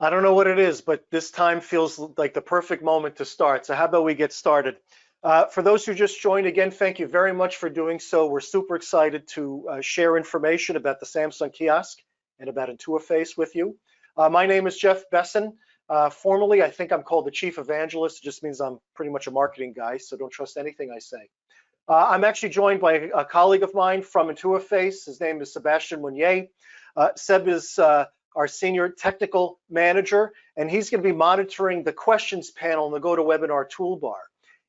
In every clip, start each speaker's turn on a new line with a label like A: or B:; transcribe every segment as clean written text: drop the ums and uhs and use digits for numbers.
A: I don't know what it is, but this time feels like the perfect moment to start. So how about we get started? For those who just joined, again, thank you very much for doing so. We're super excited to share information about the Samsung Kiosk and about Intuiface with you. My name is Jeff Besson. Formally, I think I'm called the Chief Evangelist. It just means I'm pretty much a marketing guy, so don't trust anything I say. I'm actually joined by a colleague of mine from Intuiface. His name is Sebastian Meunier. Seb is our senior technical manager, and he's going to be monitoring the questions panel in the GoToWebinar toolbar.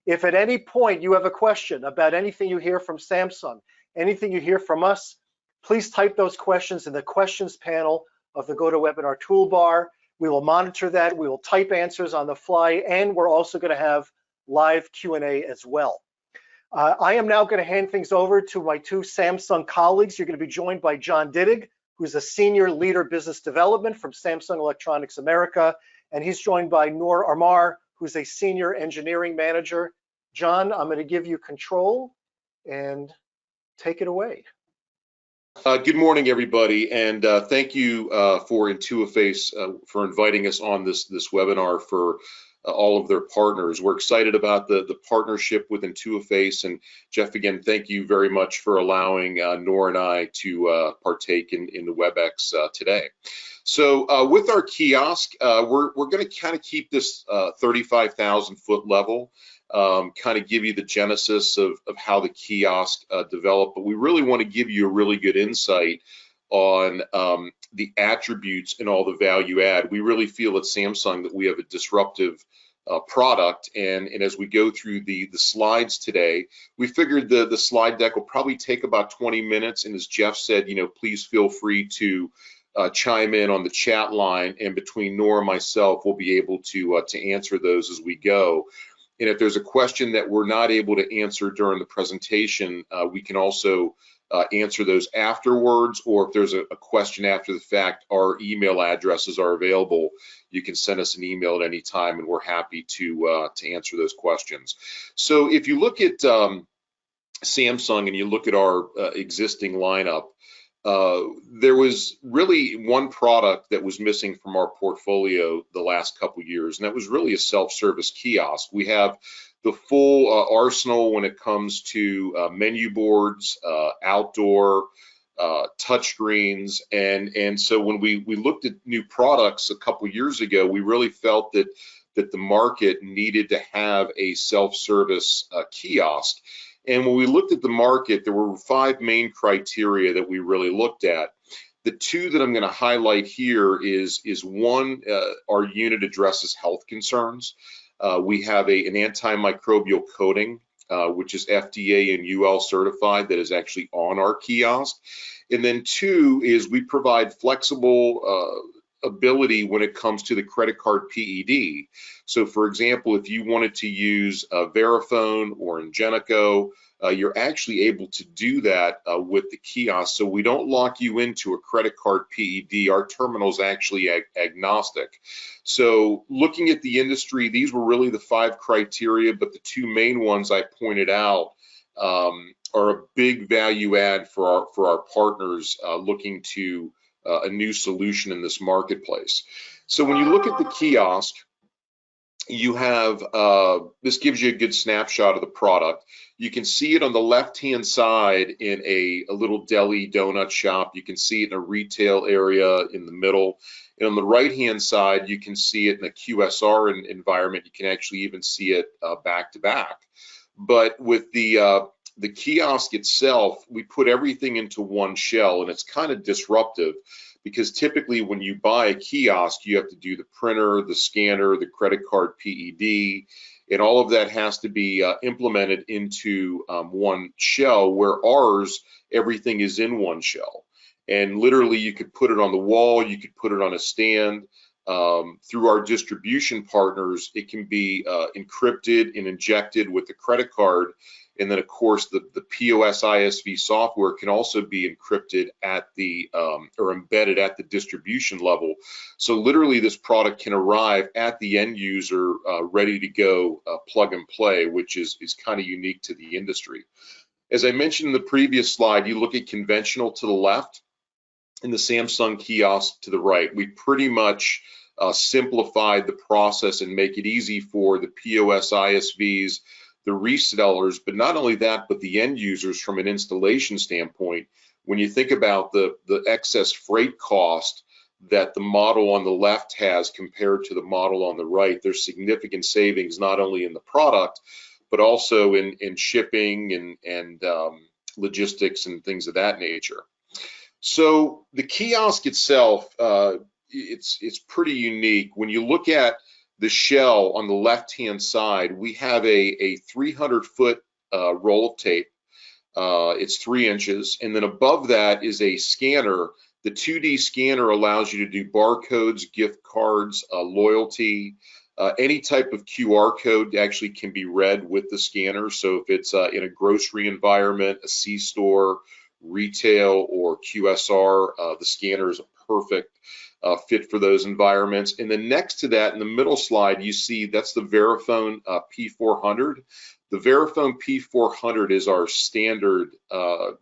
A: If at any point you have a question about anything you hear from Samsung, anything you hear from us, please type those questions in the questions panel of the GoToWebinar toolbar. We will monitor that. We will type answers on the fly, and we're also going to have live Q&A as well. I am now going to hand things over to my two Samsung colleagues. You're going to be joined by John Dittig, who's a senior leader business development from Samsung Electronics America, and he's joined by Noor Armar, who's a senior engineering manager. John, I'm going to give you control and take it away.
B: Good morning, everybody, and thank you for Intuiface for inviting us on this webinar for all of their partners. We're excited about the partnership with Intuiface, and Jeff, again, thank you very much for allowing Noor and I to partake in the WebEx today. So with our kiosk, we're going to kind of keep this 35,000 foot level, kind of give you the genesis of how the kiosk developed, but we really want to give you a really good insight on the attributes and all the value add. We really feel at Samsung that we have a disruptive product, and as we go through the slides today, we figured the slide deck will probably take about 20 minutes, and as Jeff said, you know, please feel free to chime in on the chat line, and between Noor and myself, we'll be able to answer those as we go. And if there's a question that we're not able to answer during the presentation, we can also answer those afterwards, or if there's a question after the fact, our email addresses are available. You can send us an email at any time, and we're happy to answer those questions. So if you look at Samsung and you look at our existing lineup, there was really one product that was missing from our portfolio the last couple years, and that was really a self-service kiosk. We have the full arsenal when it comes to menu boards, outdoor, touchscreens, and so when we looked at new products a couple years ago, we really felt that the market needed to have a self-service kiosk. And when we looked at the market, there were 5 main criteria that we really looked at. The 2 that I'm going to highlight here is one, our unit addresses health concerns. We have an antimicrobial coating, which is FDA and UL certified, that is actually on our kiosk. And then 2 is we provide flexible ability when it comes to the credit card PED. So for example, if you wanted to use Verifone or Ingenico, you're actually able to do that with the kiosk. So we don't lock you into a credit card PED. Our terminal is actually agnostic. So looking at the industry, these were really the 5 criteria, but the 2 main ones I pointed out are a big value add for our partners looking to a new solution in this marketplace. So when you look at the kiosk, you have, this gives you a good snapshot of the product. You can see it on the left-hand side in a little deli donut shop. You can see it in a retail area in the middle. And on the right-hand side, you can see it in a QSR environment. You can actually even see it back to back. But with the kiosk itself, we put everything into one shell, and it's kind of disruptive because typically when you buy a kiosk, you have to do the printer, the scanner, the credit card PED, and all of that has to be implemented into one shell, where ours, everything is in one shell. And literally you could put it on the wall, you could put it on a stand. Through our distribution partners, it can be encrypted and injected with the credit card. And then, of course, the POS ISV software can also be encrypted at the or embedded at the distribution level. So literally, this product can arrive at the end user ready to go, plug and play, which is kind of unique to the industry. As I mentioned in the previous slide, you look at conventional to the left and the Samsung Kiosk to the right. We pretty much simplified the process and make it easy for the POS ISVs, the resellers, but not only that, but the end users from an installation standpoint. When you think about the excess freight cost that the model on the left has compared to the model on the right, there's significant savings not only in the product, but also in shipping and logistics and things of that nature. So the kiosk itself, it's pretty unique. When you look at the shell on the left-hand side, we have a 300-foot roll of tape. It's 3 inches, and then above that is a scanner. The 2D scanner allows you to do barcodes, gift cards, loyalty, any type of QR code actually can be read with the scanner. So if it's in a grocery environment, a C-store, retail, or QSR, the scanner is a perfect fit for those environments. And then next to that, in the middle slide, you see that's the Verifone P400. The Verifone P400 is our standard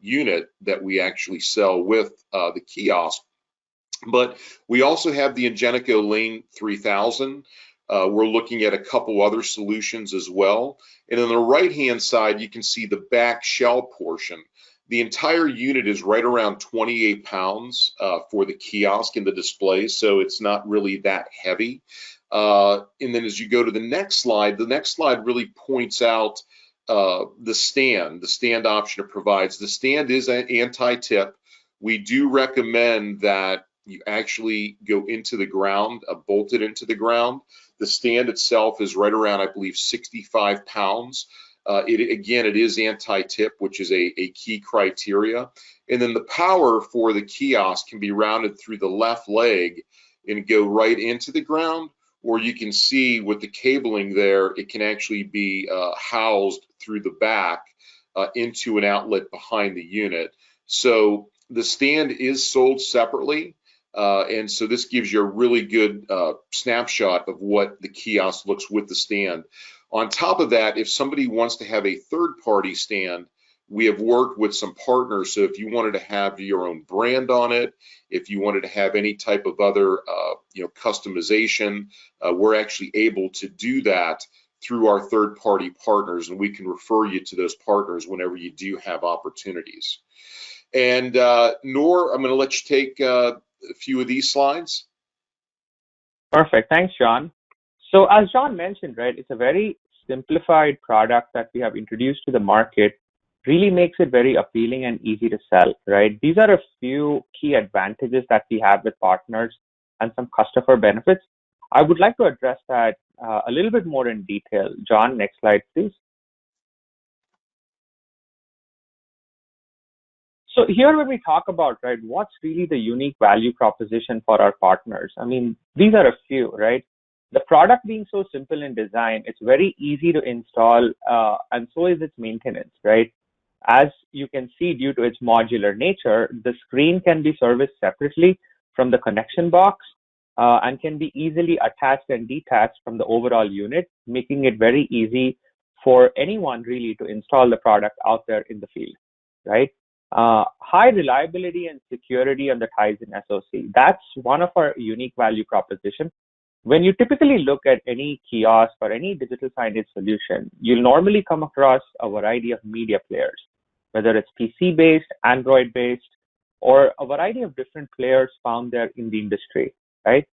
B: unit that we actually sell with the kiosk. But we also have the Ingenico Lane 3000. We're looking at a couple other solutions as well. And on the right-hand side, you can see the back shell portion. The entire unit is right around 28 pounds for the kiosk and the display, so it's not really that heavy. And then as you go to the next slide really points out the stand option it provides. The stand is anti-tip. We do recommend that you actually go into the ground, bolt it into the ground. The stand itself is right around, I believe, 65 pounds. It is anti-tip, which is a key criteria. And then the power for the kiosk can be rounded through the left leg and go right into the ground, or you can see with the cabling there, it can actually be housed through the back into an outlet behind the unit. So the stand is sold separately. And so this gives you a really good snapshot of what the kiosk looks with the stand. On top of that, if somebody wants to have a third-party stand, we have worked with some partners. So if you wanted to have your own brand on it, if you wanted to have any type of other customization, we're actually able to do that through our third-party partners, and we can refer you to those partners whenever you do have opportunities. And Noor, I'm going to let you take a few of these slides.
C: Perfect. Thanks, John. So as John mentioned, right, it's a very simplified product that we have introduced to the market, really makes it very appealing and easy to sell, right? These are a few key advantages that we have with partners and some customer benefits. I would like to address that a little bit more in detail. John, next slide, please. So here when we talk about, right, what's really the unique value proposition for our partners? I mean, these are a few, right? The product being so simple in design, it's very easy to install, and so is its maintenance, right? As you can see, due to its modular nature, the screen can be serviced separately from the connection box and can be easily attached and detached from the overall unit, making it very easy for anyone really to install the product out there in the field, right? High reliability and security on the Tizen SoC. That's one of our unique value proposition. When you typically look at any kiosk or any digital signage solution, you'll normally come across a variety of media players, whether it's PC-based, Android-based, or a variety of different players found there in the industry, right?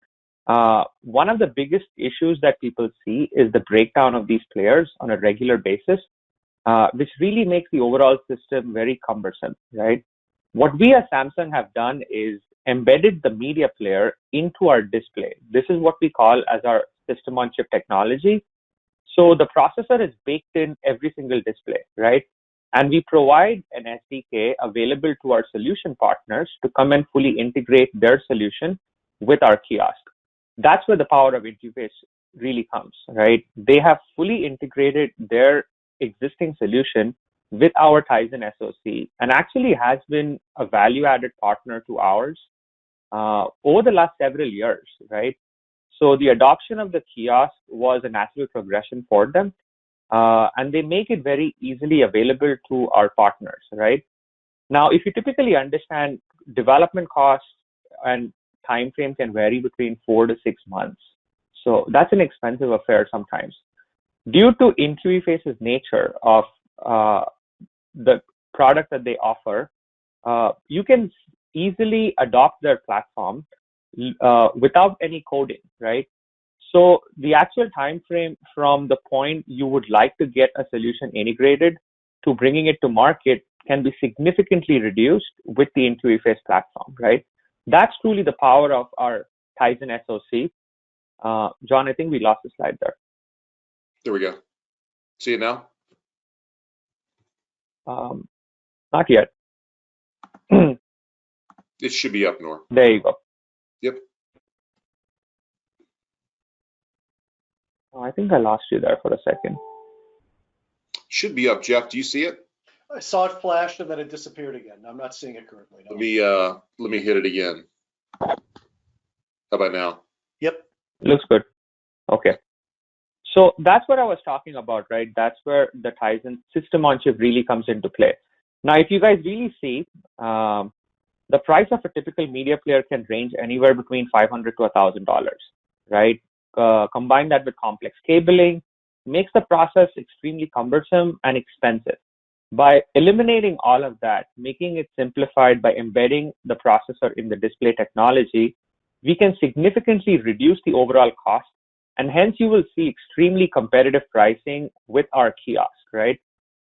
C: One of the biggest issues that people see is the breakdown of these players on a regular basis, which really makes the overall system very cumbersome, right? What we as Samsung have done is embedded the media player into our display. This is what we call as our system on chip technology. So the processor is baked in every single display, right? And we provide an SDK available to our solution partners to come and fully integrate their solution with our kiosk. That's where the power of Intuiface really comes, right? They have fully integrated their existing solution with our Tizen SoC, and actually has been a value-added partner to ours over the last several years, right? So the adoption of the kiosk was a natural progression for them, and they make it very easily available to our partners, right? Now, if you typically understand development costs and time frame can vary between 4 to 6 months. So that's an expensive affair sometimes. Due to Intuiface's nature of the product that they offer, you can easily adopt their platform without any coding, right? So the actual time frame from the point you would like to get a solution integrated to bringing it to market can be significantly reduced with the Intuiface platform, right? That's truly the power of our Tizen SoC. John, I think we lost the slide there.
B: There we go. See it now?
C: Not yet.
B: It should be up, Noor.
C: There you go.
B: Yep.
C: Oh, I think I lost you there for a second.
B: Should be up, Jeff. Do you see it?
A: I saw it flash and then it disappeared again. I'm not seeing it currently. No.
B: Let me hit it again. How about now?
A: Yep.
C: Looks good. Okay. So that's what I was talking about, right? That's where the Tizen system on chip really comes into play. Now, if you guys really see, the price of a typical media player can range anywhere between $500 to $1,000, right? Combine that with complex cabling, makes the process extremely cumbersome and expensive. By eliminating all of that, making it simplified by embedding the processor in the display technology, we can significantly reduce the overall cost, and hence you will see extremely competitive pricing with our kiosk, right?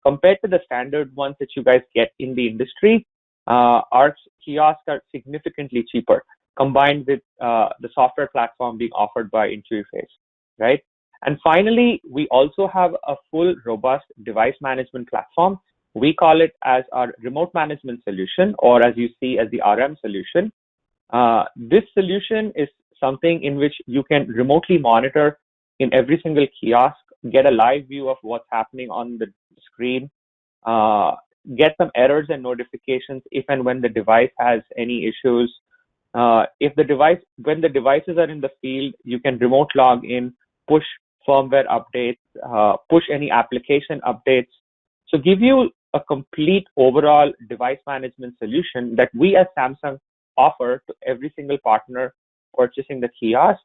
C: Compared to the standard ones that you guys get in the industry, our kiosks are significantly cheaper, combined with the software platform being offered by Intuiface, right? And finally, we also have a full, robust device management platform. We call it as our remote management solution, or as you see as the RM solution. This solution is something in which you can remotely monitor in every single kiosk, get a live view of what's happening on the screen, get some errors and notifications if and when the device has any issues. When the devices are in the field, you can remote log in, push firmware updates, push any application updates. So give you a complete overall device management solution that we as Samsung offer to every single partner purchasing the kiosk,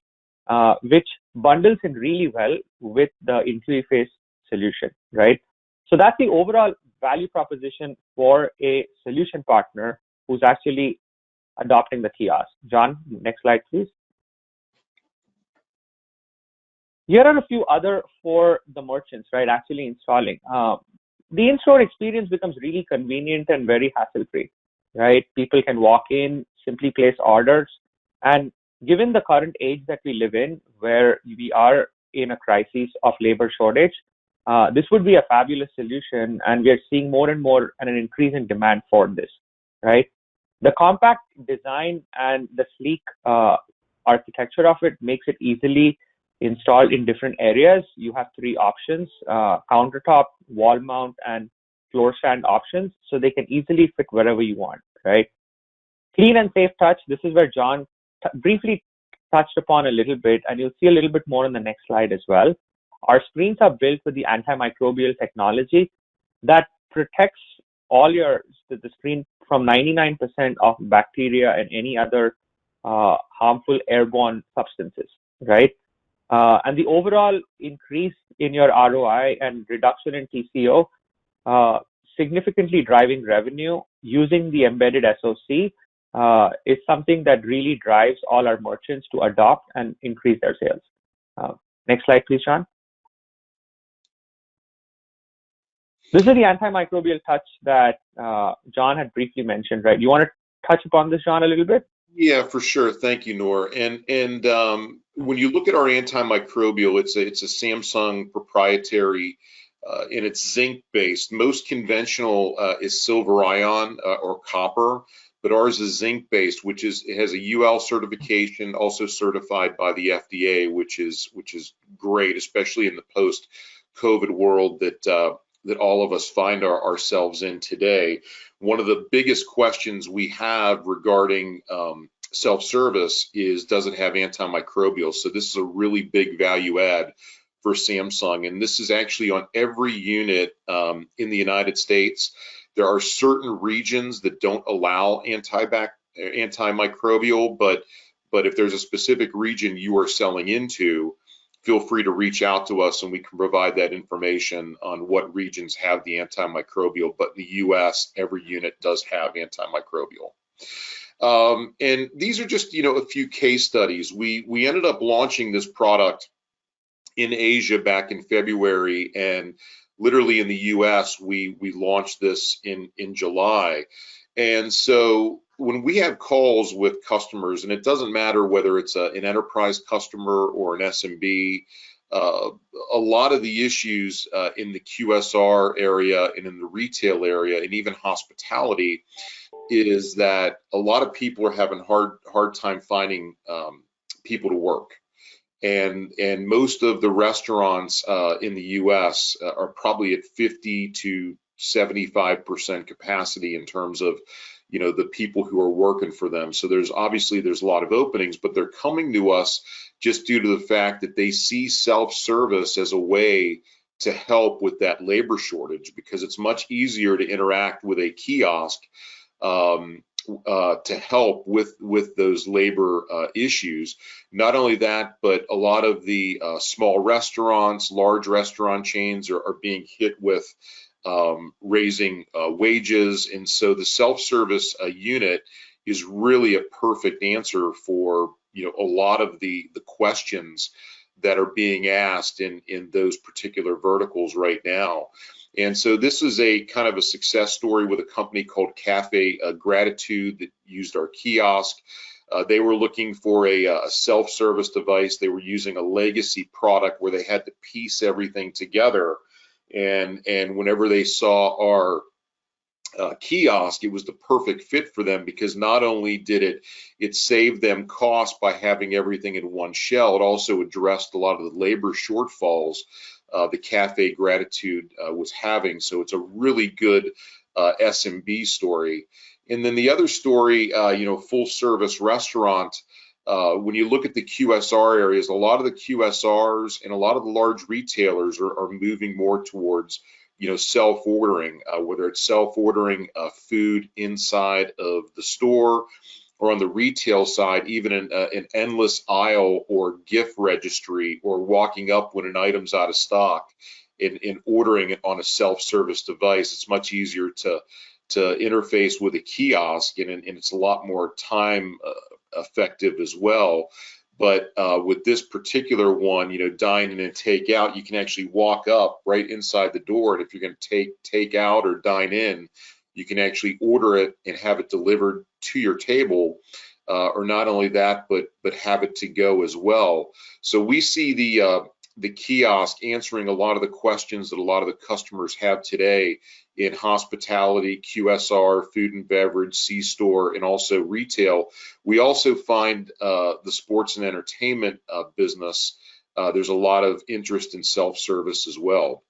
C: which bundles in really well with the Intuiface solution, right? So that's the overall value proposition for a solution partner who's actually adopting the kiosk. John, next slide, please. Here are a few other for the merchants, right, actually installing. The in-store experience becomes really convenient and very hassle-free, right? People can walk in, simply place orders, and given the current age that we live in, where we are in a crisis of labor shortage, this would be a fabulous solution, and we are seeing more and more an increase in demand for this, right? The compact design and the sleek architecture of it makes it easily installed in different areas. You have three options: countertop, wall mount, and floor stand options, so they can easily fit wherever you want, right? Clean and safe touch. This is where John briefly touched upon a little bit, and you'll see a little bit more on the next slide as well. Our screens are built with the antimicrobial technology that protects all the screen from 99% of bacteria and any other harmful airborne substances, right? And the overall increase in your ROI and reduction in TCO, significantly driving revenue using the embedded SoC, is something that really drives all our merchants to adopt and increase their sales. Next slide, please, Sean. This is the antimicrobial touch that John had briefly mentioned, right? You want to touch upon this, John, a little bit?
B: Yeah, for sure. Thank you, Noor. And when you look at our antimicrobial, it's a Samsung proprietary, and it's zinc based. Most conventional is silver ion or copper, but ours is zinc based, which it has a UL certification, also certified by the FDA, which is great, especially in the post-COVID world that all of us find ourselves in today. One of the biggest questions we have regarding self-service is, does it have antimicrobial? So this is a really big value add for Samsung, and this is actually on every unit in the United States. There are certain regions that don't allow antimicrobial, but But if there's a specific region you are selling into, feel free to reach out to us and we can provide that information on what regions have the antimicrobial. But in the US, every unit does have antimicrobial. And these are just, a few case studies. We ended up launching this product in Asia back in February, and literally in the US, we launched this in July. And so when we have calls with customers, and it doesn't matter whether it's an enterprise customer or an SMB, a lot of the issues in the QSR area and in the retail area and even hospitality is that a lot of people are having hard time finding people to work. And most of the restaurants in the US are probably at 50 to 75% capacity in terms of, the people who are working for them. So there's a lot of openings, but they're coming to us just due to the fact that they see self-service as a way to help with that labor shortage, because it's much easier to interact with a kiosk to help with those labor issues. Not only that, but a lot of the small restaurants, large restaurant chains are being hit with raising wages, and so the self-service unit is really a perfect answer for a lot of the questions that are being asked in those particular verticals right now. And so this is a kind of a success story with a company called Cafe Gratitude that used our kiosk. They were looking for a self-service device. They were using a legacy product where they had to piece everything together. And whenever they saw our kiosk, it was the perfect fit for them, because not only did it save them cost by having everything in one shell, it also addressed a lot of the labor shortfalls the Cafe Gratitude was having. So it's a really good SMB story. And then the other story, full service restaurant, when you look at the QSR areas, a lot of the QSRs and a lot of the large retailers are moving more towards self-ordering, whether it's self-ordering food inside of the store, or on the retail side, even an endless aisle or gift registry, or walking up when an item's out of stock and ordering it on a self-service device. It's much easier to interface with a kiosk, and it's a lot more time effective as well. But with this particular one, dine in and take out, you can actually walk up right inside the door, and if you're going to take out or dine in, you can actually order it and have it delivered to your table, or not only that, but have it to go as well. So we see the kiosk answering a lot of the questions that a lot of the customers have today in hospitality, QSR, food and beverage, C-store, and also retail. We also find the sports and entertainment business, there's a lot of interest in self-service as well.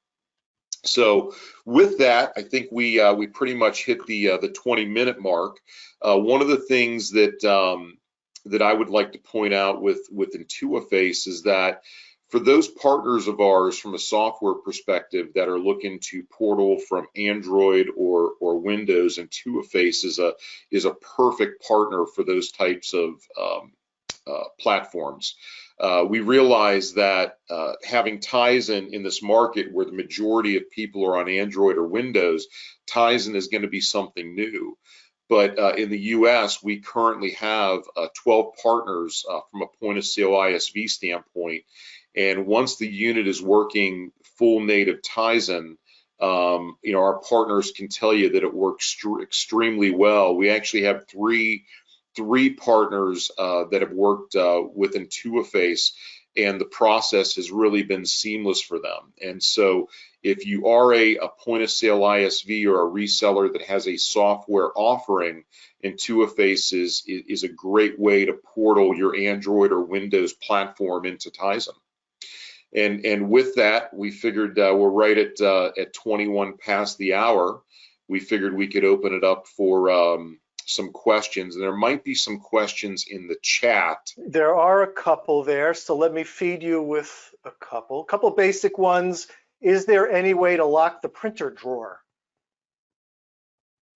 B: So with that, I think we pretty much hit the 20-minute mark. One of the things that I would like to point out with Intuiface is that for those partners of ours from a software perspective that are looking to portal from Android or Windows, Intuiface is a perfect partner for those types of platforms. We realize that having Tizen in this market where the majority of people are on Android or Windows, Tizen is going to be something new. But in the US, we currently have 12 partners from a point of sale ISV standpoint. And once the unit is working full native Tizen, our partners can tell you that it works extremely well. We actually have three partners that have worked with Intuiface, and the process has really been seamless for them. And so if you are a point of sale ISV or a reseller that has a software offering, Intuiface is a great way to portal your Android or Windows platform into Tizen. And with that, we figured we're right at 21 past the hour. We figured we could open it up for some questions, and there might be some questions in the chat.
A: There are a couple there, so let me feed you with a couple basic ones. Is there any way to lock the printer drawer?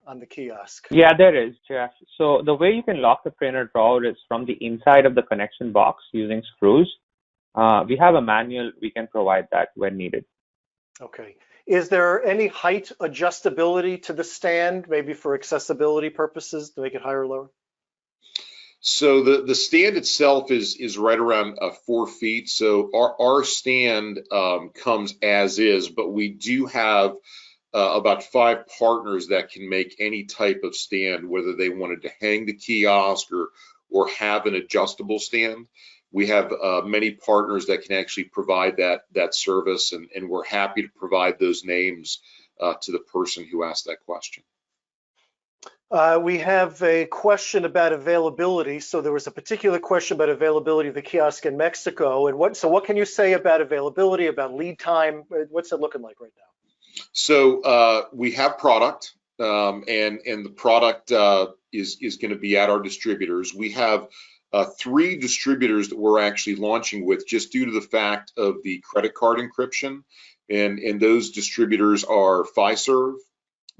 A: on the kiosk?
C: Yeah, there is, Jeff. So the way you can lock the printer drawer is from the inside of the connection box using screws. We have a manual. We can provide that when needed.
A: Okay. Is there any height adjustability to the stand, maybe for accessibility purposes, to make it higher or lower?
B: So the stand itself is right around 4 feet. So our stand comes as is, but we do have about 5 partners that can make any type of stand, whether they wanted to hang the kiosk or have an adjustable stand. We have many partners that can actually provide that service, and we're happy to provide those names to the person who asked that question.
A: We have a question about availability. So there was a particular question about availability of the kiosk in Mexico. And what can you say about availability, about lead time? What's it looking like right now?
B: So we have product, and the product is going to be at our distributors. We have 3 distributors that we're actually launching with, just due to the fact of the credit card encryption. And those distributors are Fiserv,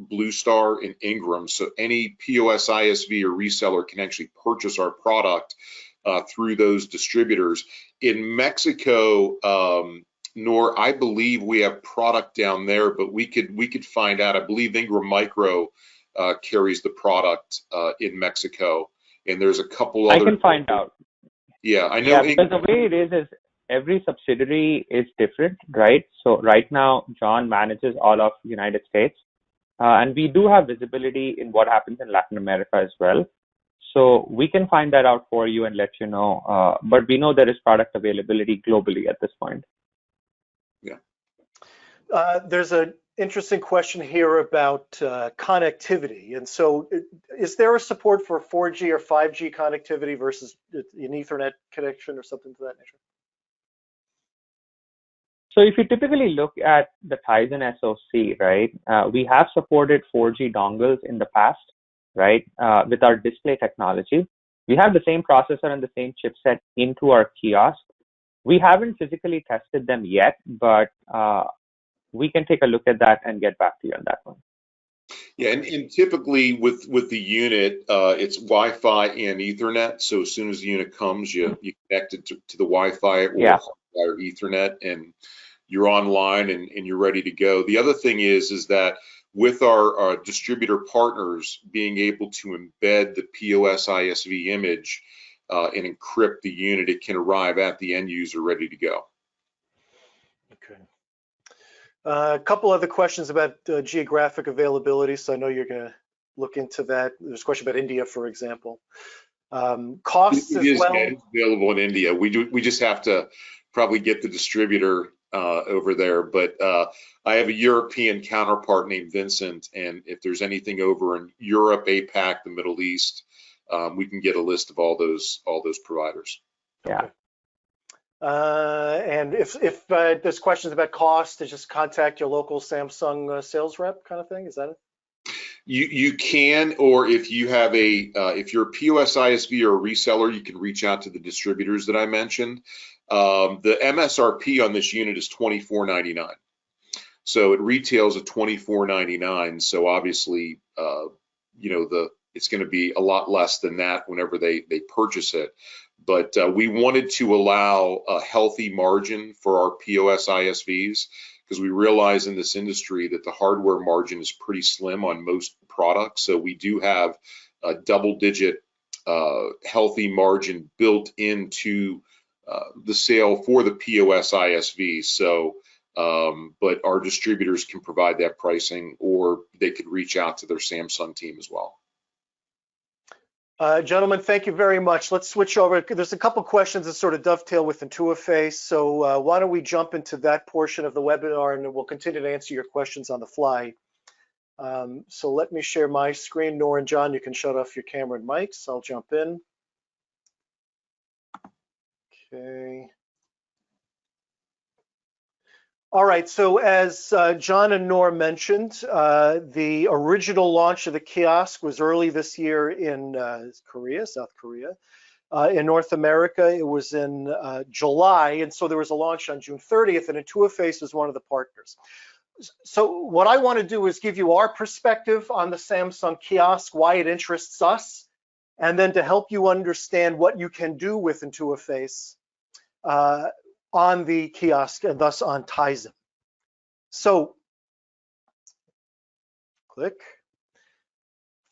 B: Blue Star, and Ingram. So any POS ISV or reseller can actually purchase our product through those distributors. In Mexico, nor I believe we have product down there, but we could find out. I believe Ingram Micro carries the product in Mexico, and there's a couple other.
C: I can find out.
B: Yeah, I know.
C: Yeah, because the way it is every subsidiary is different, right? So right now, John manages all of the United States. And we do have visibility in what happens in Latin America as well. So we can find that out for you and let you know. But we know there is product availability globally at this point.
B: Yeah.
A: There's an interesting question here about connectivity. And so is there a support for 4G or 5G connectivity versus an Ethernet connection or something to that nature?
C: So if you typically look at the Tizen SoC, right, we have supported 4G dongles in the past, right, with our display technology. We have the same processor and the same chipset into our kiosk. We haven't physically tested them yet, but we can take a look at that and get back to you on that one.
B: Yeah, and typically with the unit, it's Wi-Fi and Ethernet. So as soon as the unit comes, you connect it to the Wi-Fi or Ethernet, and you're online and you're ready to go. The other thing is that with our distributor partners being able to embed the POS ISV image and encrypt the unit, it can arrive at the end user ready to go.
A: Okay. A couple other questions about geographic availability. So I know you're going to look into that. There's a question about India, for example. Costs as well.
B: It is available in India. We just have to probably get the distributor over there, but I have a European counterpart named Vincent, and if there's anything over in Europe, APAC, the Middle East, we can get a list of all those providers.
C: Yeah.
A: And if there's questions about cost, to just contact your local Samsung sales rep kind of thing, is that it?
B: You can, or if you have if you're a POS ISV or a reseller, you can reach out to the distributors that I mentioned. The MSRP on this unit is $24.99, so it retails at $24.99. So obviously, it's going to be a lot less than that whenever they purchase it. But we wanted to allow a healthy margin for our POS ISVs, because we realize in this industry that the hardware margin is pretty slim on most products. So we do have a double-digit healthy margin built into the sale for the POS ISV. So, but our distributors can provide that pricing, or they could reach out to their Samsung team as well.
A: Gentlemen, thank you very much. Let's switch over. There's a couple questions that sort of dovetail with Intuiface. So why don't we jump into that portion of the webinar, and we'll continue to answer your questions on the fly. So let me share my screen. Nor and John, you can shut off your camera and mics. I'll jump in. Okay. All right, so as John and Nor mentioned, the original launch of the kiosk was early this year in South Korea. In North America, it was in July, and so there was a launch on June 30th, and Intuiface was one of the partners. So what I want to do is give you our perspective on the Samsung Kiosk, why it interests us, and then to help you understand what you can do with Intuiface on the Kiosk and thus on Tizen. So click.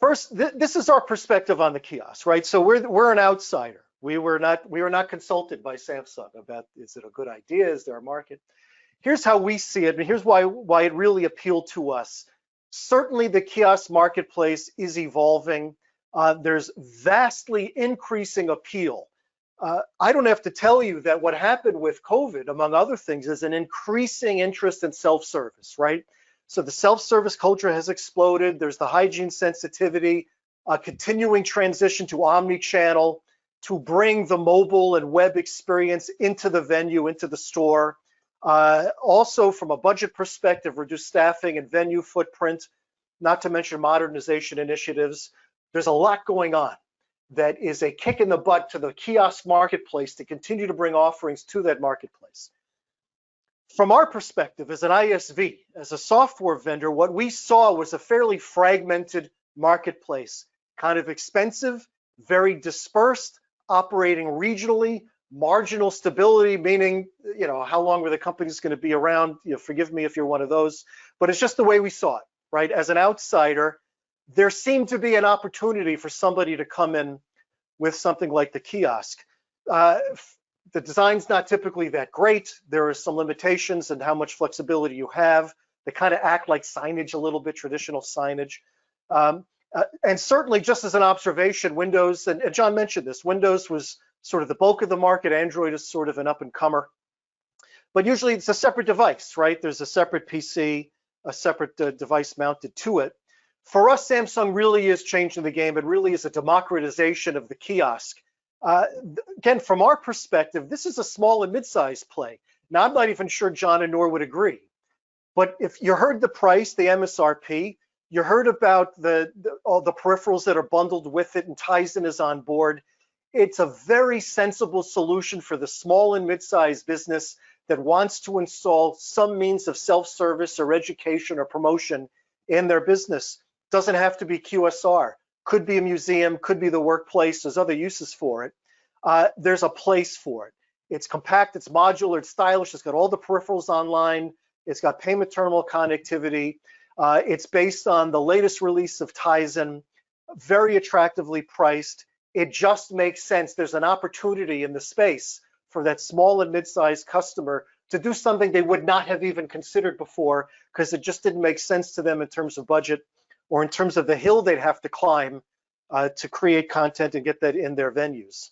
A: First, this is our perspective on the Kiosk, right? So we're an outsider. We were not consulted by Samsung about, is it a good idea? Is there a market? Here's how we see it, and here's why it really appealed to us. Certainly, the kiosk marketplace is evolving. There's vastly increasing appeal. I don't have to tell you that what happened with COVID, among other things, is an increasing interest in self-service, right? So the self-service culture has exploded. There's the hygiene sensitivity, continuing transition to omni-channel, to bring the mobile and web experience into the venue, into the store. Also, from a budget perspective, reduce staffing and venue footprint, not to mention modernization initiatives. There's a lot going on that is a kick in the butt to the kiosk marketplace to continue to bring offerings to that marketplace. From our perspective as an ISV, as a software vendor, what we saw was a fairly fragmented marketplace, kind of expensive, very dispersed, operating regionally, marginal stability, meaning, how long were the companies going to be around? Forgive me if you're one of those, but it's just the way we saw it, right? As an outsider, there seemed to be an opportunity for somebody to come in with something like the kiosk. The design's not typically that great. There are some limitations in how much flexibility you have. They kind of act like signage a little bit, traditional signage. And certainly, just as an observation, Windows, and John mentioned this, Windows was sort of the bulk of the market. Android is sort of an up-and-comer. But usually it's a separate device, right? There's a separate PC, a separate device mounted to it. For us, Samsung really is changing the game. It really is a democratization of the kiosk. Again, from our perspective, this is a small and mid-sized play. Now, I'm not even sure John and Nor would agree. But if you heard the price, the MSRP, you heard about all the peripherals that are bundled with it, and Tizen is on board. It's a very sensible solution for the small and mid-sized business that wants to install some means of self-service or education or promotion in their business. Doesn't have to be QSR, could be a museum, could be the workplace. There's other uses for it. There's a place for it. It's compact, it's modular, it's stylish, it's got all the peripherals online, it's got payment terminal connectivity. It's based on the latest release of Tizen, very attractively priced. It just makes sense. There's an opportunity in the space for that small and mid-sized customer to do something they would not have even considered before because it just didn't make sense to them in terms of budget or in terms of the hill they'd have to climb to create content and get that in their venues.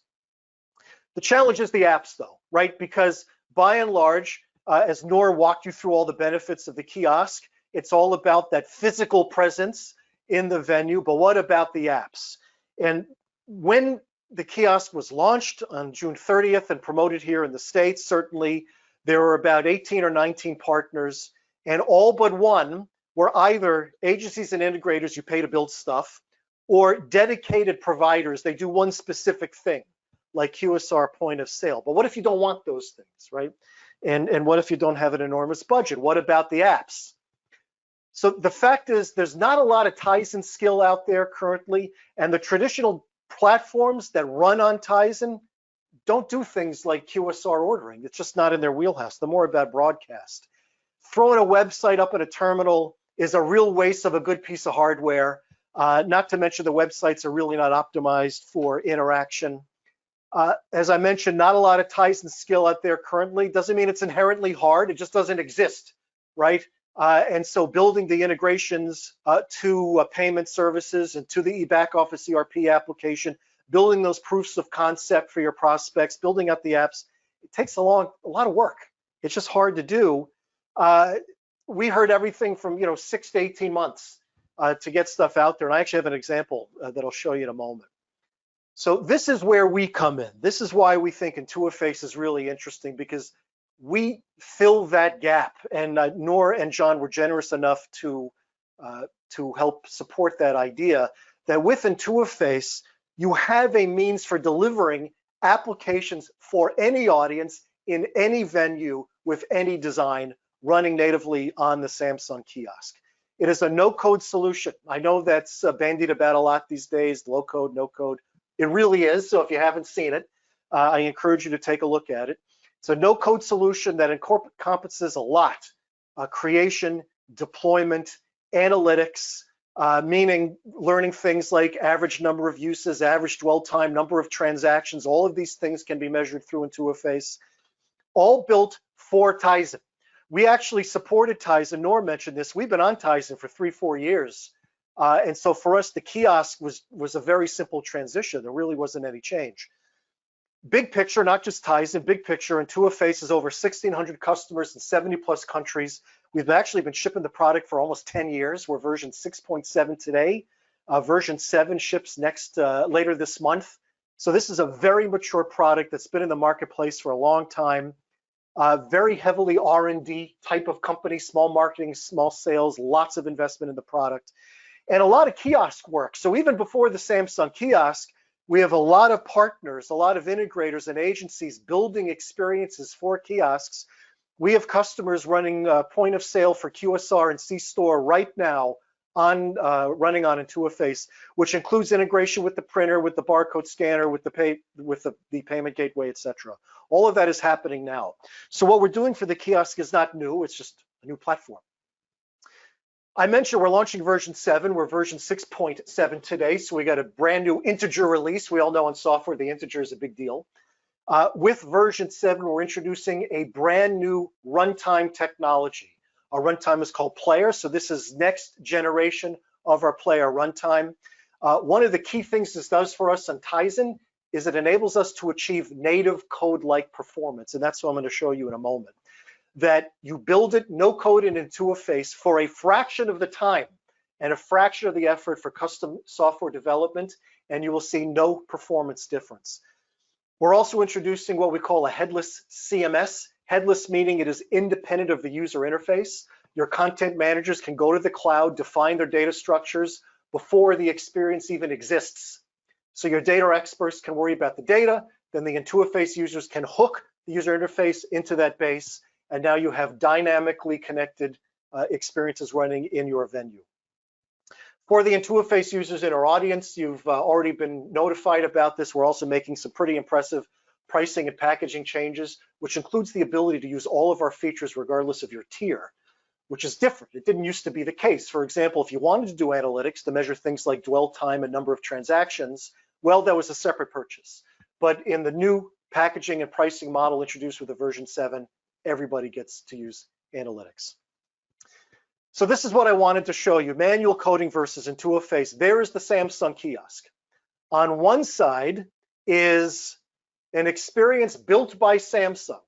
A: The challenge is the apps though, right? Because by and large, as Nor walked you through all the benefits of the kiosk, it's all about that physical presence in the venue, but what about the apps? And when the kiosk was launched on June 30th and promoted here in the States, certainly there were about 18 or 19 partners, and all but one were either agencies and integrators you pay to build stuff, or dedicated providers. They do one specific thing, like QSR point of sale. But what if you don't want those things, right? And what if you don't have an enormous budget? What about the apps? So the fact is there's not a lot of Tizen skill out there currently, and the traditional platforms that run on Tizen don't do things like QSR ordering. It's just not in their wheelhouse. They're more about broadcast. Throwing a website up in a terminal is a real waste of a good piece of hardware. Not to mention the websites are really not optimized for interaction. As I mentioned, not a lot of Tizen skill out there currently. Doesn't mean it's inherently hard. It just doesn't exist, right? And so building the integrations to payment services and to the back office ERP application, building those proofs of concept for your prospects, building up the apps, it takes a lot of work. It's just hard to do. We heard everything from 6 to 18 months to get stuff out there. And I actually have an example that I'll show you in a moment. So this is where we come in. This is why we think Intuiface is really interesting, because we fill that gap, and Nor and John were generous enough to help support that idea that with Intuiface, you have a means for delivering applications for any audience in any venue with any design running natively on the Samsung Kiosk. It is a no-code solution. I know that's bandied about a lot these days, low code, no code. It really is. So if you haven't seen it, I encourage you to take a look at it. It's a no-code solution that encompasses a lot: creation, deployment, analytics, meaning learning things like average number of uses, average dwell time, number of transactions. All of these things can be measured through Intuiface, all built for Tizen. We actually supported Tizen. Norm mentioned this. We've been on Tizen for 3-4 years. And so for us, the kiosk was a very simple transition. There really wasn't any change. Big picture, not just Tizen, big picture, Intuiface is over 1,600 customers in 70 plus countries. We've actually been shipping the product for almost 10 years. We're version 6.7 today. Version 7 ships later this month. So this is a very mature product that's been in the marketplace for a long time. Very heavily R&D type of company, small marketing, small sales, lots of investment in the product, and a lot of kiosk work. So even before the Samsung Kiosk, we have a lot of partners, a lot of integrators and agencies building experiences for kiosks. We have customers running point of sale for QSR and C-Store right now running on Intuiface, which includes integration with the printer, with the barcode scanner, with the payment gateway, etc. All of that is happening now. So what we're doing for the kiosk is not new, it's just a new platform. I mentioned we're launching version 7. We're version 6.7 today, so we got a brand new integer release. We all know in software the integer is a big deal. With version 7, we're introducing a brand new runtime technology. Our runtime is called Player, so this is next generation of our Player runtime. One of the key things this does for us on Tizen is it enables us to achieve native code-like performance, and that's what I'm going to show you in a moment. That you build it no code in Intuiface for a fraction of the time and a fraction of the effort for custom software development, and you will see no performance difference. We're also introducing what we call a headless CMS. Headless meaning it is independent of the user interface. Your content managers can go to the cloud, define their data structures before the experience even exists. So your data experts can worry about the data, then the Intuiface users can hook the user interface into that base, and now you have dynamically connected experiences running in your venue. For the Intuiface users in our audience, you've already been notified about this. We're also making some pretty impressive pricing and packaging changes, which includes the ability to use all of our features regardless of your tier, which is different. It didn't used to be the case. For example, if you wanted to do analytics to measure things like dwell time and number of transactions, well, that was a separate purchase. But in the new packaging and pricing model introduced with the version 7, everybody gets to use analytics. So this is what I wanted to show you, manual coding versus Intuiface. There is the Samsung Kiosk. On one side is an experience built by Samsung.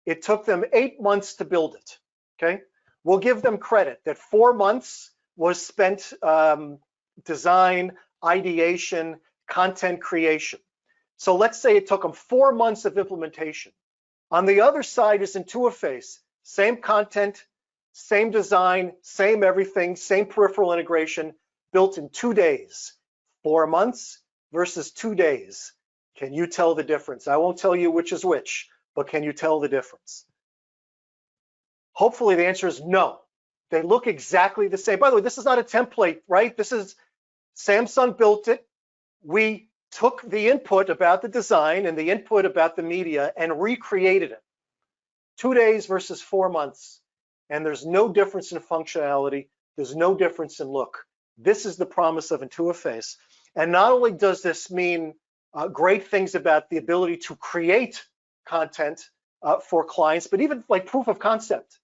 A: It took them 8 months to build it, okay? We'll give them credit that 4 months was spent design, ideation, content creation. So let's say it took them 4 months of implementation. On the other side is Intuiface, same content, same design, same everything, same peripheral integration, built in 2 days. 4 months versus 2 days. Can you tell the difference? I won't tell you which is which, but can you tell the difference? Hopefully the answer is no. They look exactly the same. By the way, this is not a template, right? This is Samsung built it. We took the input about the design and the input about the media and recreated it. 2 days versus 4 months. And there's no difference in functionality. There's no difference in look. This is the promise of Intuiface. And not only does this mean great things about the ability to create content for clients, but even like proof of concept,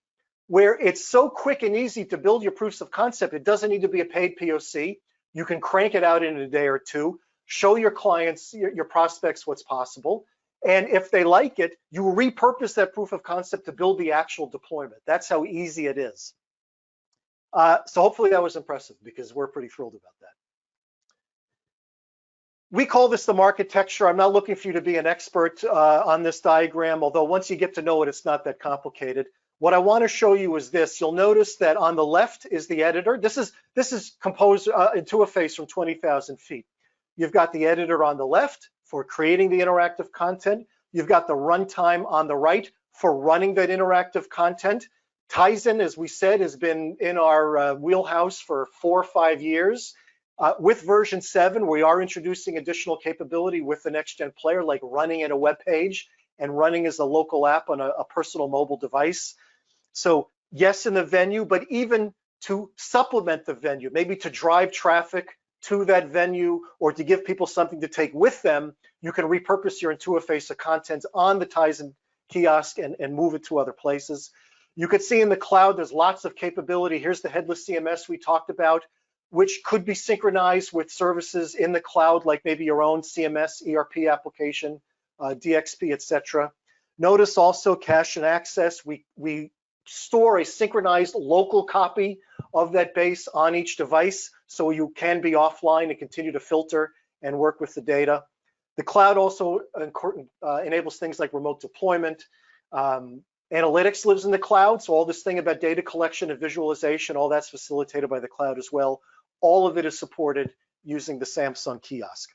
A: where it's so quick and easy to build your proofs of concept. It doesn't need to be a paid POC. You can crank it out in a day or two, show your clients, your prospects what's possible. And if they like it, you repurpose that proof of concept to build the actual deployment. That's how easy it is. So hopefully that was impressive because we're pretty thrilled about that. We call this the marketecture. I'm not looking for you to be an expert on this diagram, although once you get to know it, it's not that complicated. What I want to show you is this. You'll notice that on the left is the editor. This is composed Intuiface from 20,000 feet. You've got the editor on the left for creating the interactive content. You've got the runtime on the right for running that interactive content. Tizen, as we said, has been in our wheelhouse for 4 or 5 years. With version 7, we are introducing additional capability with the next-gen player, like running in a web page and running as a local app on a personal mobile device. So yes, in the venue, but even to supplement the venue, maybe to drive traffic to that venue or to give people something to take with them, you can repurpose your Intuiface content on the Tizen kiosk and move it to other places. You could see in the cloud, there's lots of capability. Here's the headless CMS we talked about, which could be synchronized with services in the cloud, like maybe your own CMS, ERP application, DXP, etc. Notice also cache and access. We store a synchronized local copy of that base on each device, so you can be offline and continue to filter and work with the data. The cloud also enables things like remote deployment. Analytics lives in the cloud, so all this thing about data collection and visualization, all that's facilitated by the cloud as well. All of it is supported using the Samsung Kiosk.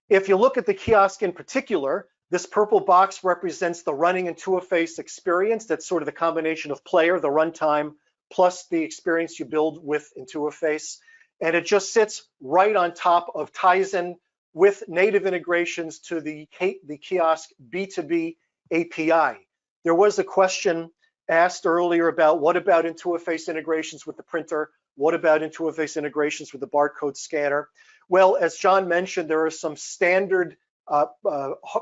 A: If you look at the kiosk in particular, this purple box represents the running Intuiface experience. That's sort of the combination of player, the runtime, plus the experience you build with Intuiface. And it just sits right on top of Tizen with native integrations to the Kiosk B2B API. There was a question asked earlier about what about Intuiface integrations with the printer? What about Intuiface integrations with the barcode scanner? Well, as John mentioned, there are some standard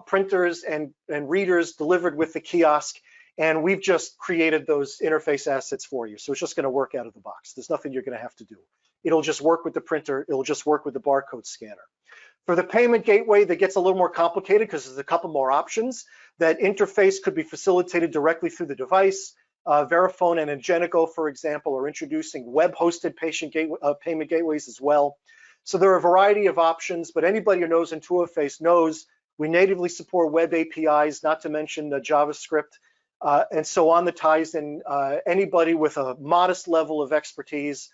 A: printers and readers delivered with the kiosk, and we've just created those interface assets for you. So it's just going to work out of the box. There's nothing you're going to have to do. It'll just work with the printer. It'll just work with the barcode scanner. For the payment gateway, that gets a little more complicated because there's a couple more options. That interface could be facilitated directly through the device. Verifone and Ingenico, for example, are introducing web-hosted payment gateways as well. So there are a variety of options, but anybody who knows Intuiface knows we natively support web APIs, not to mention JavaScript. And so on the Tizen, anybody with a modest level of expertise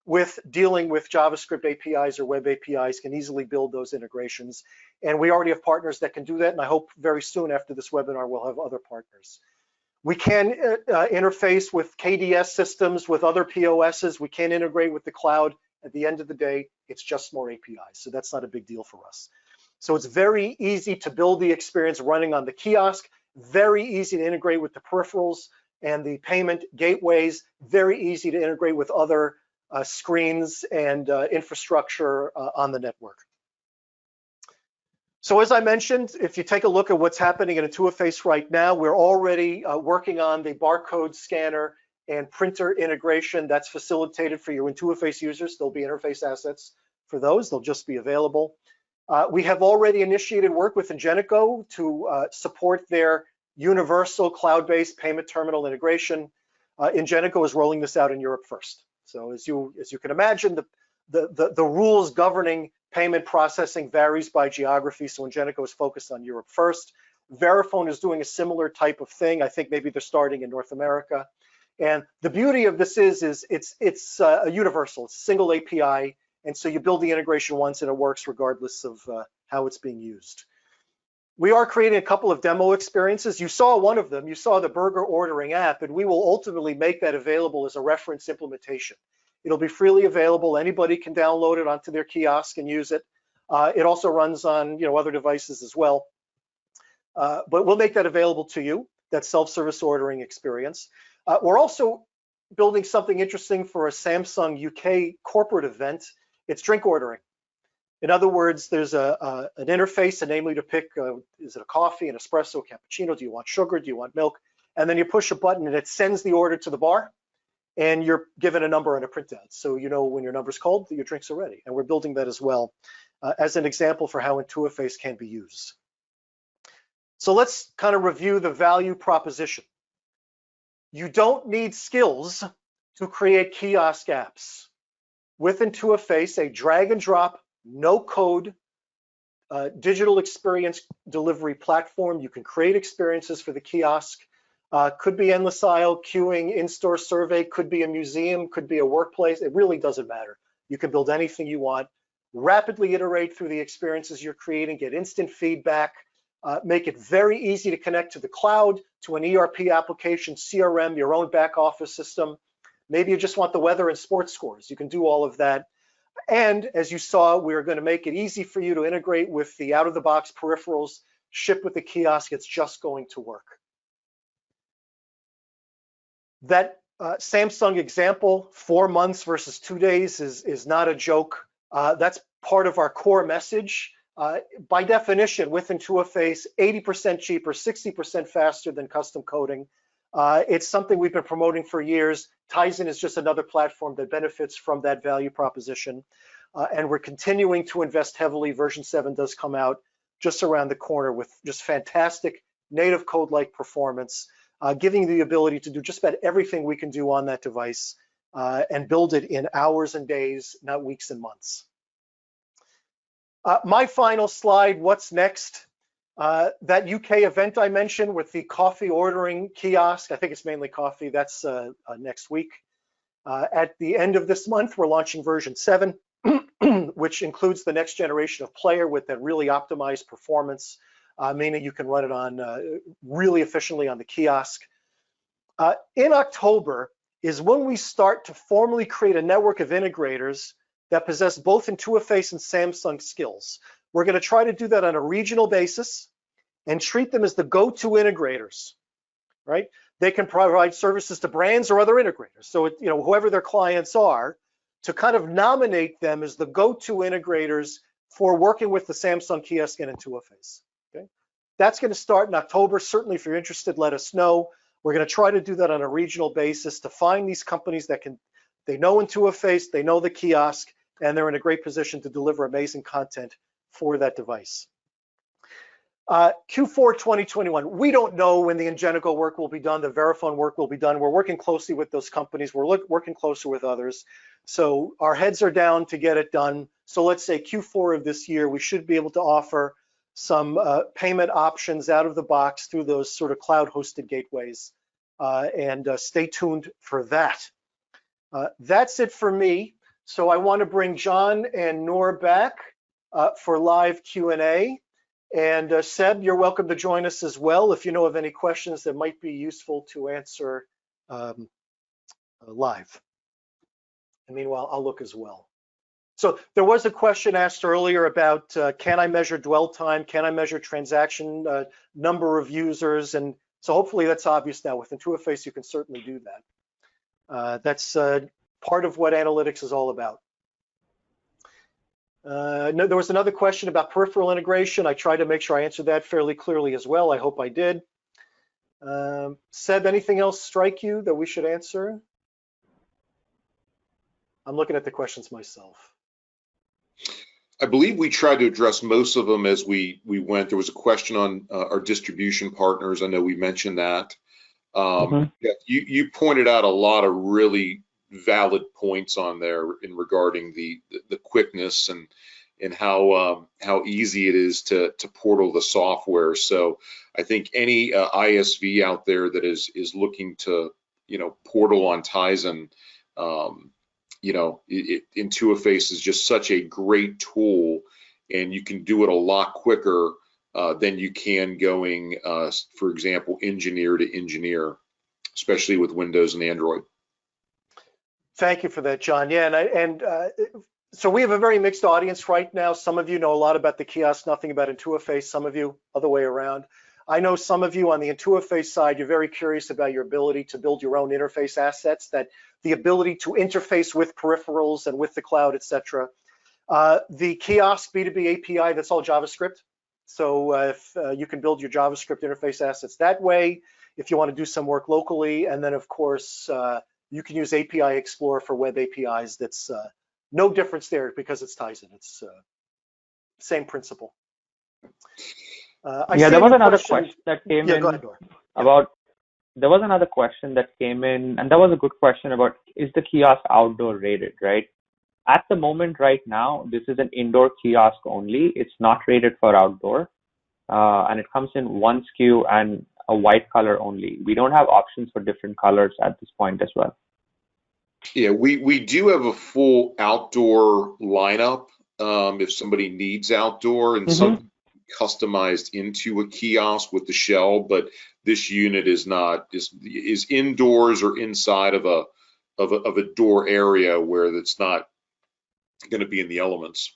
A: with dealing with JavaScript APIs or web APIs can easily build those integrations. And we already have partners that can do that, and I hope very soon after this webinar we'll have other partners. We can interface with KDS systems, with other POSs. We can integrate with the cloud. At the end of the day, it's just more APIs, so that's not a big deal for us. So it's very easy to build the experience running on the kiosk, very easy to integrate with the peripherals and the payment gateways, very easy to integrate with other screens and infrastructure on the network. So as I mentioned, if you take a look at what's happening in Intuiface right now, we're already working on the barcode scanner and printer integration that's facilitated for your Intuiface users. There'll be interface assets for those. They'll just be available. We have already initiated work with Ingenico to support their universal cloud-based payment terminal integration. Ingenico is rolling this out in Europe first. So as you can imagine, the rules governing payment processing varies by geography. So Ingenico is focused on Europe first. Verifone is doing a similar type of thing. I think maybe they're starting in North America. And the beauty of this is it's a universal, it's a single API. And so you build the integration once and it works regardless of how it's being used. We are creating a couple of demo experiences. You saw one of them, you saw the burger ordering app, and we will ultimately make that available as a reference implementation. It'll be freely available. Anybody can download it onto their kiosk and use it. It also runs on other devices as well. But we'll make that available to you, that self-service ordering experience. We're also building something interesting for a Samsung UK corporate event. It's drink ordering. In other words, there's an interface, namely to pick, is it a coffee, an espresso, cappuccino? Do you want sugar? Do you want milk? And then you push a button and it sends the order to the bar and you're given a number on a printout. So you know when your number's called, your drinks are ready. And we're building that as well as an example for how Intuiface can be used. So let's kind of review the value proposition. You don't need skills to create kiosk apps. With Intuiface, a drag and drop, no code, digital experience delivery platform, you can create experiences for the kiosk. Could be endless aisle, queuing, in-store survey, could be a museum, could be a workplace. It really doesn't matter. You can build anything you want, rapidly iterate through the experiences you're creating, get instant feedback, make it very easy to connect to the cloud, to an ERP application, CRM, your own back office system. Maybe you just want the weather and sports scores. You can do all of that. And as you saw, we're going to make it easy for you to integrate with the out-of-the-box peripherals, ship with the kiosk. It's just going to work. That Samsung example, 4 months versus 2 days, is not a joke. That's part of our core message. By definition, with Intuiface, 80% cheaper, 60% faster than custom coding. It's something we've been promoting for years. Tizen is just another platform that benefits from that value proposition. And we're continuing to invest heavily. Version 7 does come out just around the corner with just fantastic native code-like performance, giving you the ability to do just about everything we can do on that device and build it in hours and days, not weeks and months. My final slide, what's next? That UK event I mentioned with the coffee ordering kiosk, I think it's mainly coffee, that's next week. At the end of this month, we're launching version 7, which includes the next generation of player with that really optimized performance, meaning you can run it on really efficiently on the kiosk. In October is when we start to formally create a network of integrators that possess both Intuiface and Samsung skills. We're going to try to do that on a regional basis and treat them as the go-to integrators, right? They can provide services to brands or other integrators. So, whoever their clients are, to kind of nominate them as the go-to integrators for working with the Samsung Kiosk and Intuiface, okay? That's going to start in October. Certainly, if you're interested, let us know. We're going to try to do that on a regional basis to find these companies that they know Intuiface, they know the kiosk, and they're in a great position to deliver amazing content for that device. Q4 2021, we don't know when the Ingenico work will be done, the Verifone work will be done. We're working closely with those companies. We're working closer with others. So our heads are down to get it done. So let's say Q4 of this year, we should be able to offer some payment options out of the box through those sort of cloud-hosted gateways. And stay tuned for that. That's it for me. So I want to bring John and Noor back for live Q&A. And Seb, you're welcome to join us as well if you know of any questions that might be useful to answer live. And meanwhile, I'll look as well. So there was a question asked earlier about can I measure dwell time? Can I measure transaction number of users? And so hopefully that's obvious now. With Intuiface, you can certainly do that. That's part of what analytics is all about. No, there was another question about peripheral integration. I tried to make sure I answered that fairly clearly as well. I hope I did. Seb, anything else strike you that we should answer? I'm looking at the questions myself.
B: I believe we tried to address most of them as we went. There was a question on our distribution partners. I know we mentioned that. Yeah, you pointed out a lot of really valid points on there in regarding the quickness and how easy it is to portal the software. So I think any ISV out there that is looking to portal on Tizen, Intuiface is just such a great tool, and you can do it a lot quicker than you can going, for example, engineer to engineer, especially with Windows and Android.
A: Thank you for that, John. Yeah, so we have a very mixed audience right now. Some of you know a lot about the kiosk, nothing about Intuiface. Some of you, other way around. I know some of you on the Intuiface side, you're very curious about your ability to build your own interface assets, that the ability to interface with peripherals and with the cloud, etc. The Kiosk B2B API, that's all JavaScript. So if you can build your JavaScript interface assets that way, if you want to do some work locally, and then of course, you can use API Explorer for web APIs. That's no difference there because it's Tizen. It's same principle.
C: Yeah, there was another question that came in
A: go ahead, Noor.
C: about. There was another question that came in, and that was a good question about, is the kiosk outdoor rated, right? At the moment right now, this is an indoor kiosk only. It's not rated for outdoor, and it comes in one SKU and a white color only. We don't have options for different colors at this point as well.
B: Yeah, we do have a full outdoor lineup if somebody needs outdoor, and some customized into a kiosk with the shell, but this unit is indoors or inside of a door area where it's not going to be in the elements.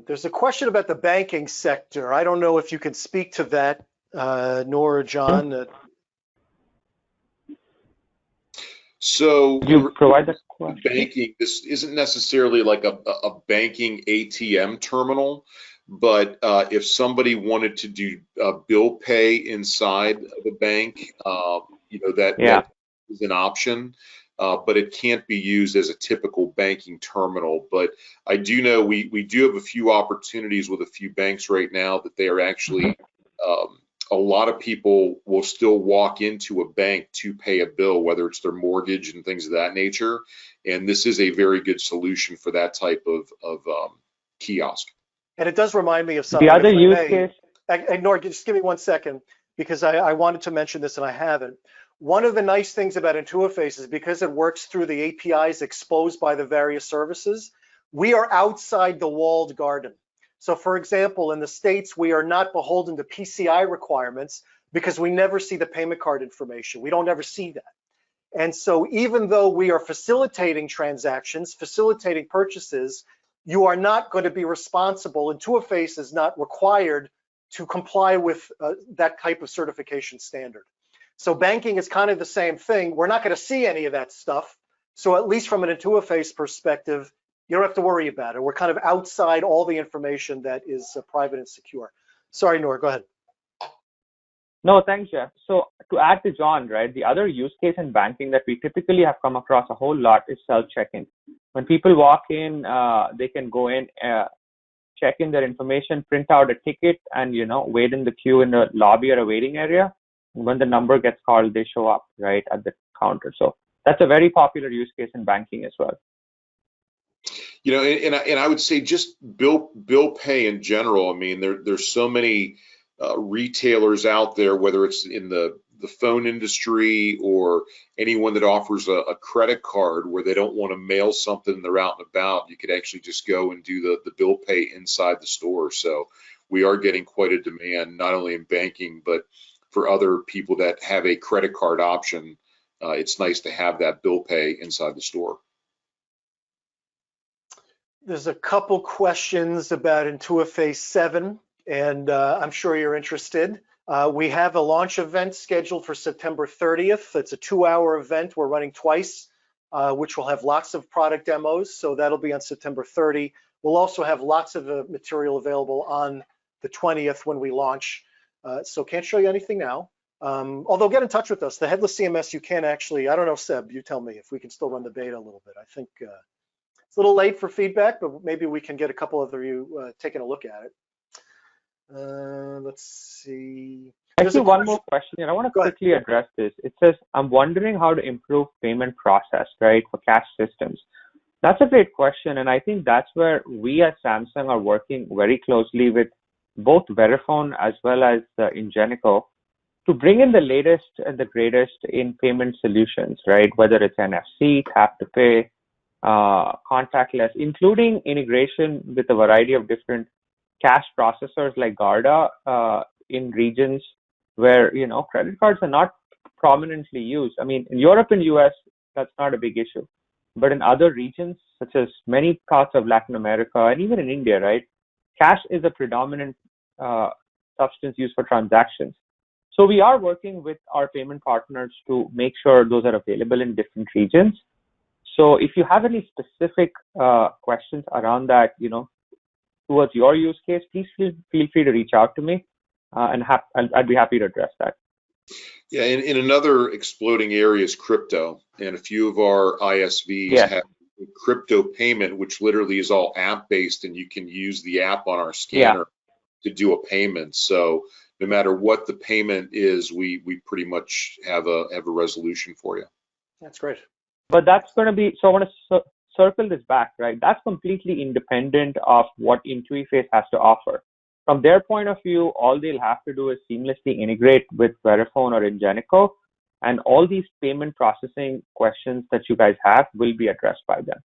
A: There's a question about the banking sector. I don't know if you can speak to that, Nor or John.
B: So
C: Could you provide the question?
B: Banking, this isn't necessarily like a banking ATM terminal, but if somebody wanted to do bill pay inside of a bank, that is an option. But it can't be used as a typical banking terminal. But I do know we do have a few opportunities with a few banks right now that they are actually, a lot of people will still walk into a bank to pay a bill, whether it's their mortgage and things of that nature. And this is a very good solution for that type of kiosk.
A: And it does remind me of something.
C: The other use case.
A: Nor, just give me 1 second, because I wanted to mention this and I haven't. One of the nice things about Intuiface is because it works through the APIs exposed by the various services, we are outside the walled garden. So for example, in the States, we are not beholden to PCI requirements because we never see the payment card information. We don't ever see that. And so even though we are facilitating transactions, facilitating purchases, you are not going to be responsible. Intuiface is not required to comply with that type of certification standard. So banking is kind of the same thing. We're not going to see any of that stuff. So at least from an Intuiface perspective, you don't have to worry about it. We're kind of outside all the information that is private and secure. Sorry, Nor, go ahead.
C: No, thanks, Jeff. So to add to John, right, the other use case in banking that we typically have come across a whole lot is self-check-in. When people walk in, they can go in, check in their information, print out a ticket, and wait in the queue in the lobby or a waiting area. When the number gets called, they show up right at the counter. So that's a very popular use case in banking as well.
B: And I would say just bill pay in general. I mean, there's so many retailers out there, whether it's in the phone industry or anyone that offers a credit card where they don't want to mail something, they're out and about. You could actually just go and do the bill pay inside the store. So we are getting quite a demand, not only in banking, but for other people that have a credit card option. It's nice to have that bill pay inside the store.
A: There's a couple questions about Intuiface 7, and I'm sure you're interested. We have a launch event scheduled for September 30th. It's a 2-hour event. We're running twice, which will have lots of product demos. So that'll be on September 30. We'll also have lots of material available on the 20th when we launch. So can't show you anything now. Although get in touch with us. The headless CMS, you can actually, I don't know, Seb, you tell me if we can still run the beta a little bit. I think it's a little late for feedback, but maybe we can get a couple of you taking a look at it. Let's see.
C: Actually, one more question, and I want to quickly address this. It says, I'm wondering how to improve payment process, right, for cash systems. That's a great question, and I think that's where we at Samsung are working very closely with both Verifone as well as Ingenico to bring in the latest and the greatest in payment solutions, right, whether it's NFC, tap to pay, contactless, including integration with a variety of different cash processors like Garda in regions where credit cards are not prominently used. I mean, in Europe and US, that's not a big issue, but in other regions such as many parts of Latin America and even in India, right, cash is a predominant substance used for transactions. So we are working with our payment partners to make sure those are available in different regions. So if you have any specific questions around that, towards your use case, please feel free to reach out to me, and I'd be happy to address that.
B: Yeah, in another exploding area is crypto, and a few of our ISVs have crypto payment, which literally is all app-based, and you can use the app on our scanner to do a payment. So no matter what the payment is, we pretty much have a resolution for you.
A: That's great.
C: But that's going to be, so I want to circle this back, right? That's completely independent of what Intuiface has to offer. From their point of view, all they'll have to do is seamlessly integrate with Verifone or Ingenico, and all these payment processing questions that you guys have will be addressed by them.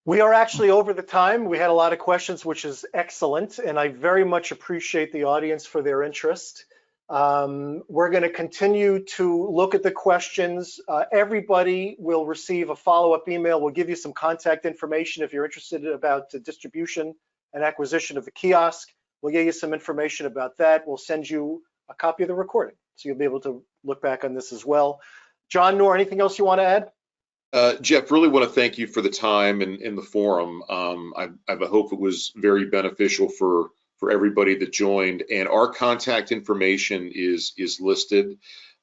A: We are actually over the time. We had a lot of questions, which is excellent, and I very much appreciate the audience for their interest. We're going to continue to look at the questions. Everybody will receive a follow-up email. We'll give you some contact information if you're interested about the distribution and acquisition of the kiosk. We'll give you some information about that. We'll send you a copy of the recording, so you'll be able to look back on this as well. John, Noor, anything else you want to add?
B: Jeff, really want to thank you for the time and the forum. I hope it was very beneficial for everybody that joined. And our contact information is listed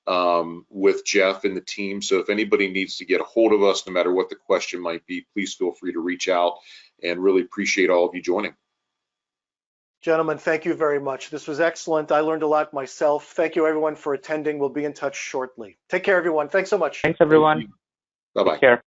B: with Jeff and the team. So if anybody needs to get a hold of us, no matter what the question might be, please feel free to reach out, and really appreciate all of you joining.
A: Gentlemen, thank you very much. This was excellent. I learned a lot myself. Thank you, everyone, for attending. We'll be in touch shortly. Take care, everyone. Thanks so much.
C: Thanks, everyone.
B: Bye-bye.
C: Take care.